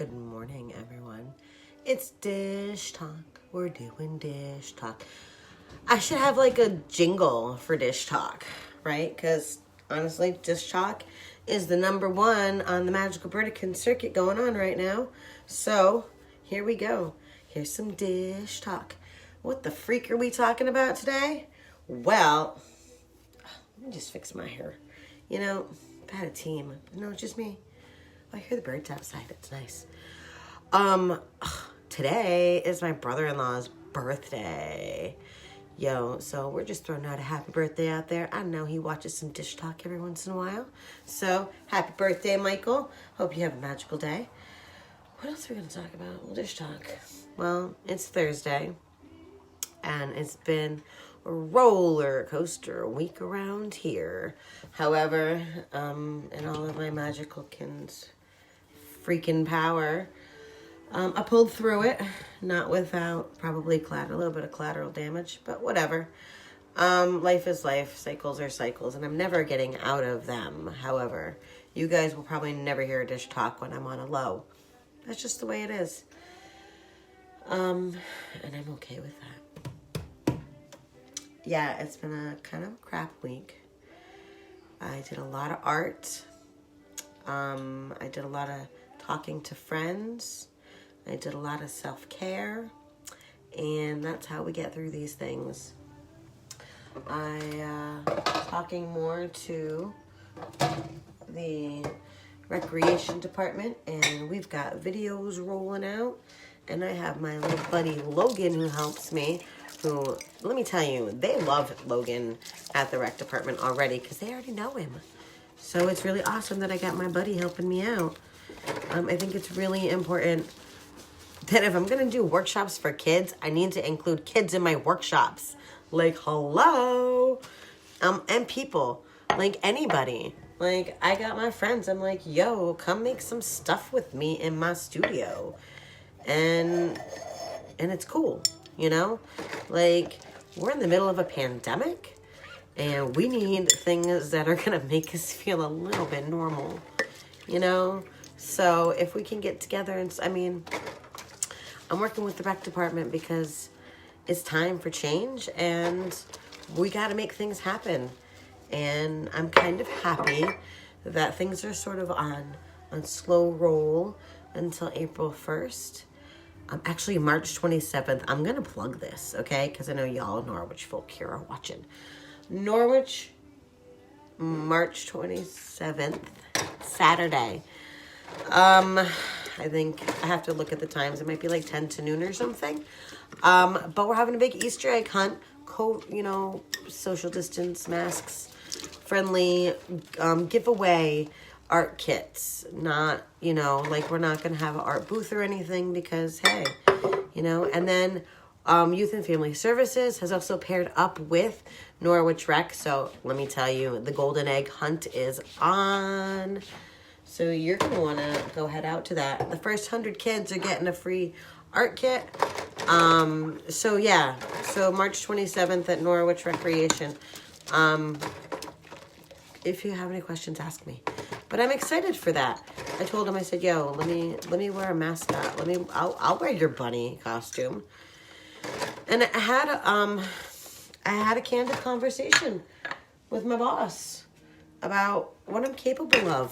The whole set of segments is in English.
Good morning, everyone. It's Dish Talk. We're doing Dish Talk. I should have like a jingle for Dish Talk, right? Because honestly, Dish Talk is the #1 on the Magical Burdekin circuit going on right now. So here we go. Here's some Dish Talk. What the freak are we talking about today? Well, let me just fix my hair. You know, I had a team. No, it's just me. I hear the birds outside. It's nice. Today is my brother-in-law's birthday. So we're just throwing out a happy birthday out there. I know he watches some Dish Talk every once in a while. So, happy birthday, Michael. Hope you have a magical day. What else are we going to talk about? Well, Dish Talk. Well, it's Thursday. And it's been a roller coaster week around here. However, in all of my magical kin's freaking power, I pulled through it, not without probably a little bit of collateral damage, but whatever. Life is life, cycles are cycles, and I'm never getting out of them. However, you guys will probably never hear a Dish Talk when I'm on a low. That's just the way it is. And I'm okay with that. Yeah, it's been a kind of crap week. I did a lot of art. I did a lot of talking to friends. I did a lot of self-care. And that's how we get through these things. Talking more to the recreation department, and we've got videos rolling out. And I have my little buddy Logan who helps me, who, let me tell you, they love Logan at the rec department already because they already know him. So it's really awesome that I got my buddy helping me out. I think it's really important that if I'm going to do workshops for kids, I need to include kids in my workshops. Like, hello. And people. Like, anybody. Like, I got my friends. I'm like, yo, come make some stuff with me in my studio. And it's cool, you know? Like, we're in the middle of a pandemic, and we need things that are going to make us feel a little bit normal, you know? So if we can get together and, I'm working with the rec department because it's time for change and we got to make things happen. And I'm kind of happy that things are sort of on slow roll until April 1st. Actually, March 27th, I'm going to plug this, okay? Because I know y'all Norwich folk here are watching. Norwich, March 27th, Saturday. I think I have to look at the times. It might be like 10 to noon or something. But we're having a big Easter egg hunt. Social distance, masks, friendly, giveaway art kits. Not, like we're not going to have an art booth or anything because, hey, and then Youth and Family Services has also paired up with Norwich Rec. So let me tell you, the Golden Egg Hunt is on. So you're going to want to go head out to that. The first 100 kids are getting a free art kit. So March 27th at Norwich Recreation. If you have any questions, ask me. But I'm excited for that. I told him, I said, yo, let me wear a mascot. I'll wear your bunny costume. And I had a candid conversation with my boss about what I'm capable of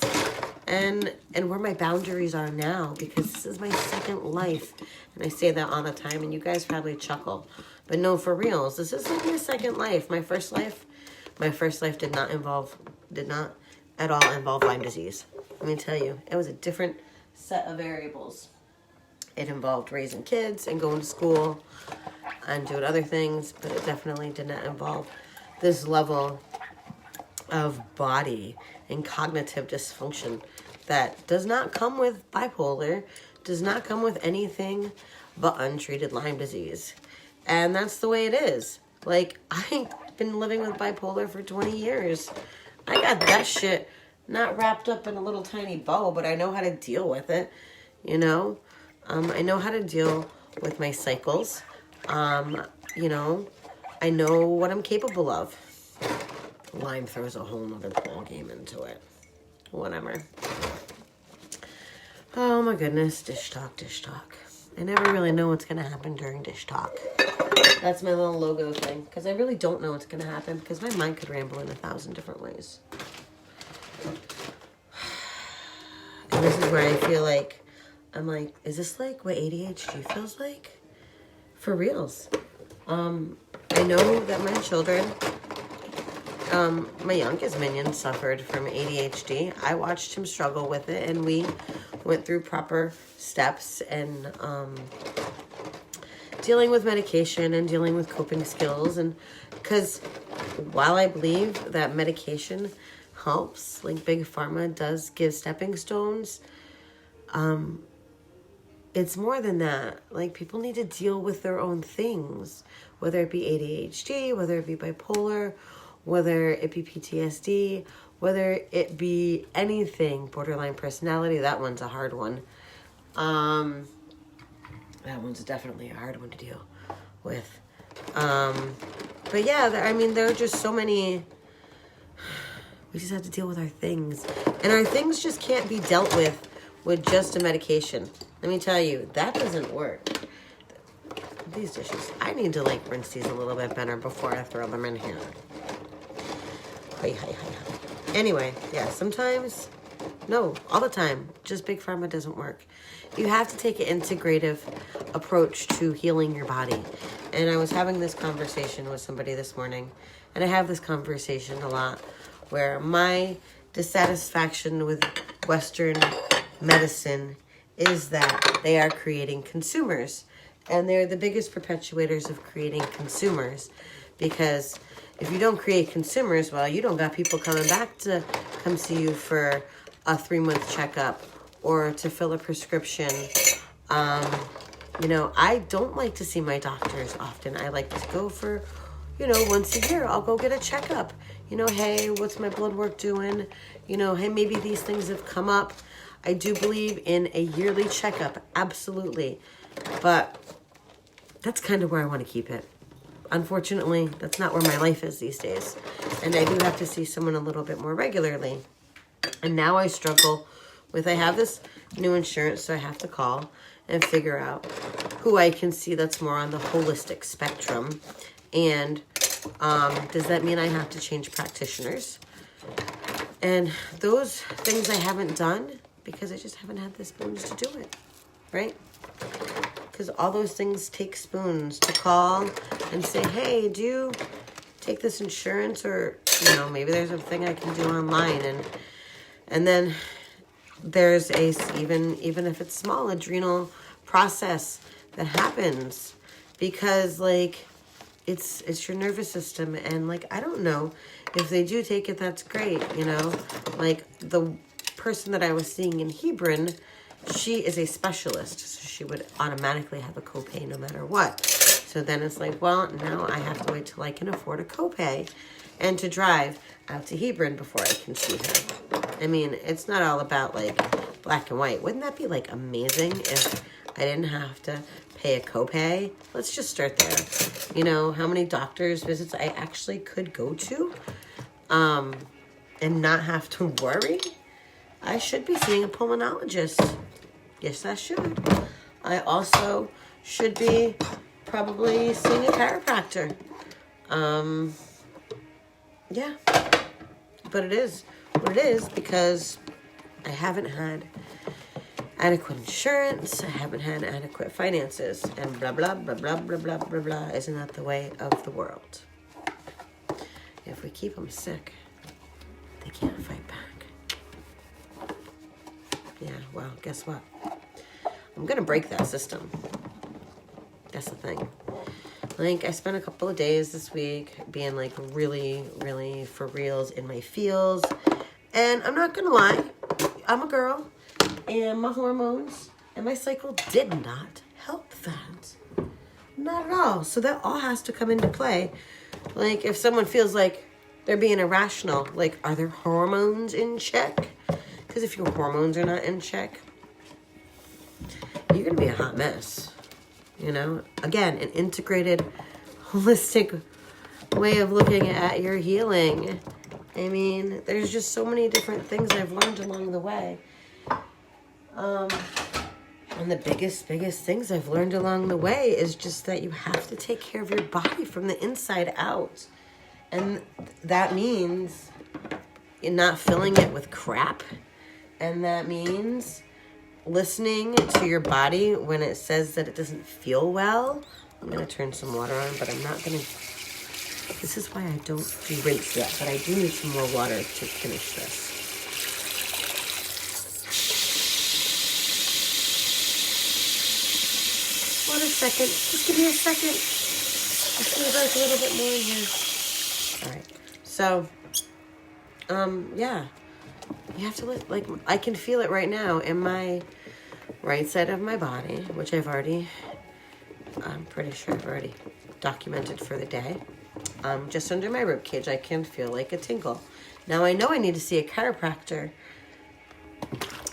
and where my boundaries are now, because this is my second life. And I say that all the time, and you guys probably chuckle. But no, for reals, this is like my second life. My first life did not at all involve Lyme disease. Let me tell you, it was a different set of variables. It involved raising kids and going to school and doing other things, but it definitely did not involve this level of body and cognitive dysfunction that does not come with bipolar, does not come with anything but untreated Lyme disease. And that's the way it is. Like, I've been living with bipolar for 20 years. I got that shit not wrapped up in a little tiny bow, but I know how to deal with it, I know how to deal with my cycles. I know what I'm capable of. Lyme throws a whole nother ball game into it. Whatever. Oh my goodness, dish talk, dish talk. I never really know what's going to happen during dish talk. That's my little logo thing. Because I really don't know what's going to happen because my mind could ramble in 1,000 different ways. And this is where I feel like, I'm like, is this like what ADHD feels like? For reals. I know that my children, my youngest minion suffered from ADHD. I watched him struggle with it, and we went through proper steps and dealing with medication and dealing with coping skills. And because while I believe that medication helps, like Big Pharma does give stepping stones, it's more than that. Like, people need to deal with their own things, whether it be ADHD, whether it be bipolar, whether it be PTSD, whether it be anything, borderline personality. That one's a hard one. That one's definitely a hard one to deal with. But yeah, there are just so many. We just have to deal with our things. And our things just can't be dealt with just a medication. Let me tell you, that doesn't work. These dishes, I need to like rinse these a little bit better before I throw them in here. Anyway, yeah, sometimes, no, all the time, just Big Pharma doesn't work. You have to take an integrative approach to healing your body. And I was having this conversation with somebody this morning, and I have this conversation a lot, where my dissatisfaction with Western medicine is that they are creating consumers. And they're the biggest perpetuators of creating consumers. Because if you don't create consumers, well, you don't got people coming back to come see you for a 3-month checkup or to fill a prescription. I don't like to see my doctors often. I like to go for, once a year, I'll go get a checkup. Hey, what's my blood work doing? Hey, maybe these things have come up. I do believe in a yearly checkup, absolutely. But that's kind of where I want to keep it. Unfortunately, that's not where my life is these days. And I do have to see someone a little bit more regularly. And now I struggle with, I have this new insurance, so I have to call and figure out who I can see that's more on the holistic spectrum. And does that mean I have to change practitioners? And those things I haven't done because I just haven't had the spoons to do it, right? Because all those things take spoons to call and say, hey, do you take this insurance? Or, maybe there's a thing I can do online. And then there's even if it's small, adrenal process that happens because, like, it's your nervous system. And, like, I don't know if they do take it, that's great, Like, the person that I was seeing in Hebron, she is a specialist, so she would automatically have a copay no matter what. So then it's like, well, now I have to wait till I can afford a copay and to drive out to Hebron before I can see her. I mean, it's not all about, like, black and white. Wouldn't that be, like, amazing if I didn't have to pay a copay? Let's just start there. How many doctor's visits I actually could go to and not have to worry? I should be seeing a pulmonologist. Yes, I should. I also should be probably seeing a chiropractor. Yeah. But it is what it is because I haven't had adequate insurance. I haven't had adequate finances. And blah, blah, blah, blah, blah, blah, blah, blah. Isn't that the way of the world? If we keep them sick, they can't fight back. Yeah, well, guess what? I'm going to break that system. That's the thing. Like, I spent a couple of days this week being, like, really, really for reals in my feels. And I'm not going to lie. I'm a girl. And my hormones and my cycle did not help that. Not at all. So that all has to come into play. Like, if someone feels like they're being irrational, like, are their hormones in check? Because if your hormones are not in check, you're going to be a hot mess. Again, an integrated, holistic way of looking at your healing. I mean, there's just so many different things I've learned along the way. And the biggest things I've learned along the way is just that you have to take care of your body from the inside out. And that means you're not filling it with crap. And that means listening to your body when it says that it doesn't feel well. I'm going to turn some water on, but I'm not going to... This is why I don't do rinse yet, but I do need some more water to finish this. One second. Just give me a second. Just need like a little bit more in here. All right. So, yeah. You have to like, I can feel it right now in my right side of my body, which I'm pretty sure I've already documented for the day. Just under my rib cage, I can feel like a tingle. Now I know I need to see a chiropractor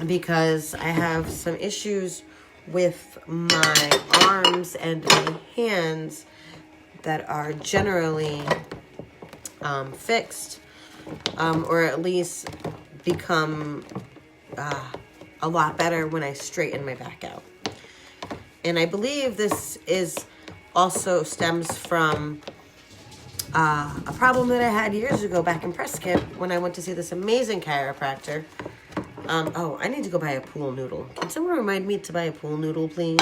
because I have some issues with my arms and my hands that are generally fixed, or at least become a lot better when I straighten my back out. And I believe this is also stems from a problem that I had years ago back in Prescott when I went to see this amazing chiropractor. Oh, I need to go buy a pool noodle. Can someone remind me to buy a pool noodle, please?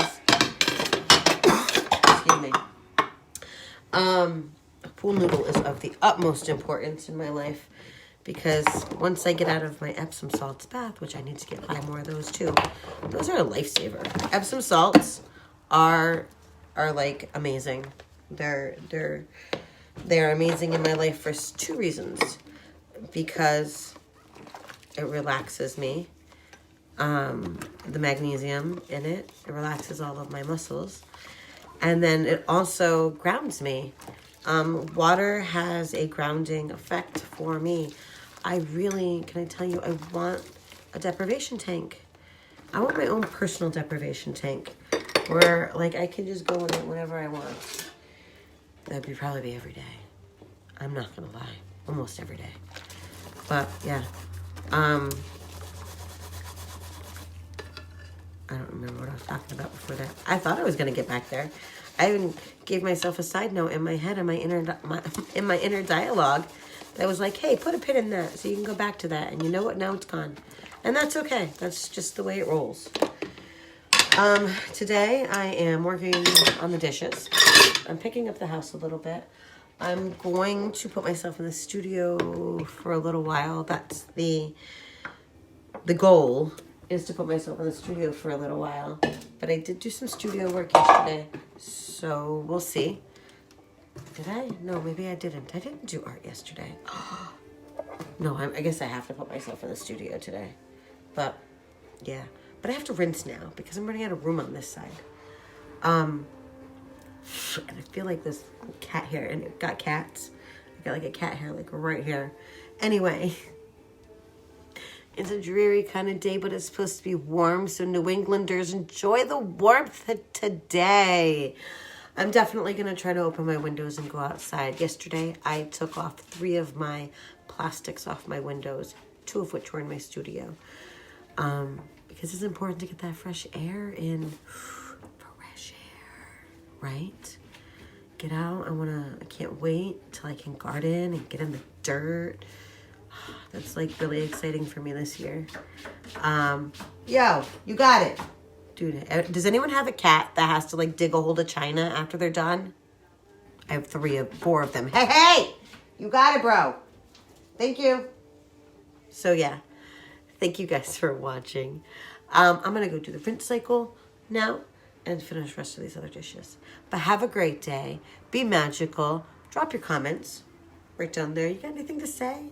Excuse me. A pool noodle is of the utmost importance in my life because once I get out of my Epsom salts bath, which I need to get 5 more of those too, those are a lifesaver. Epsom salts are like amazing. They're amazing in my life for 2 reasons. Because it relaxes me. The magnesium in it relaxes all of my muscles. And then it also grounds me. Water has a grounding effect for me. Can I tell you, I want a deprivation tank. I want my own personal deprivation tank where like I can just go in it whenever I want. That'd probably be every day. I'm not gonna lie, almost every day. But yeah, I don't remember what I was talking about before that. I thought I was gonna get back there. I even gave myself a side note in my head, in my inner dialogue, that was like, "Hey, put a pin in that so you can go back to that." And you know what? Now it's gone, and that's okay. That's just the way it rolls. Today I am working on the dishes. I'm picking up the house a little bit. I'm going to put myself in the studio for a little while. That's the goal, is to put myself in the studio for a little while. But I did do some studio work yesterday, so we'll see. Did I? No, maybe I didn't. I didn't do art yesterday. No, I guess I have to put myself in the studio today. But, yeah. But I have to rinse now because I'm running out of room on this side. And I feel like this cat hair, and it got cats. I got like a cat hair like right here. Anyway, it's a dreary kind of day, but it's supposed to be warm. So New Englanders, enjoy the warmth today. I'm definitely going to try to open my windows and go outside. Yesterday, I took off 3 of my plastics off my windows, 2 of which were in my studio. Because it's important to get that fresh air in. Fresh air, right? Get out. I can't wait till I can garden and get in the dirt. That's like really exciting for me this year. Yo, you got it. Dude, does anyone have a cat that has to like dig a hole of china after they're done? I have 4 of them. Hey, you got it, bro. Thank you. So yeah, thank you guys for watching. I'm going to go do the rinse cycle now and finish the rest of these other dishes. But have a great day. Be magical. Drop your comments right down there. You got anything to say?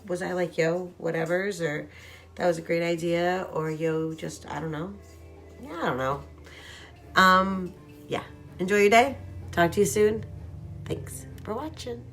Was I like, yo, whatevers, or that was a great idea, or yo, just, I don't know. Yeah, I don't know. Yeah. Enjoy your day. Talk to you soon. Thanks for watching.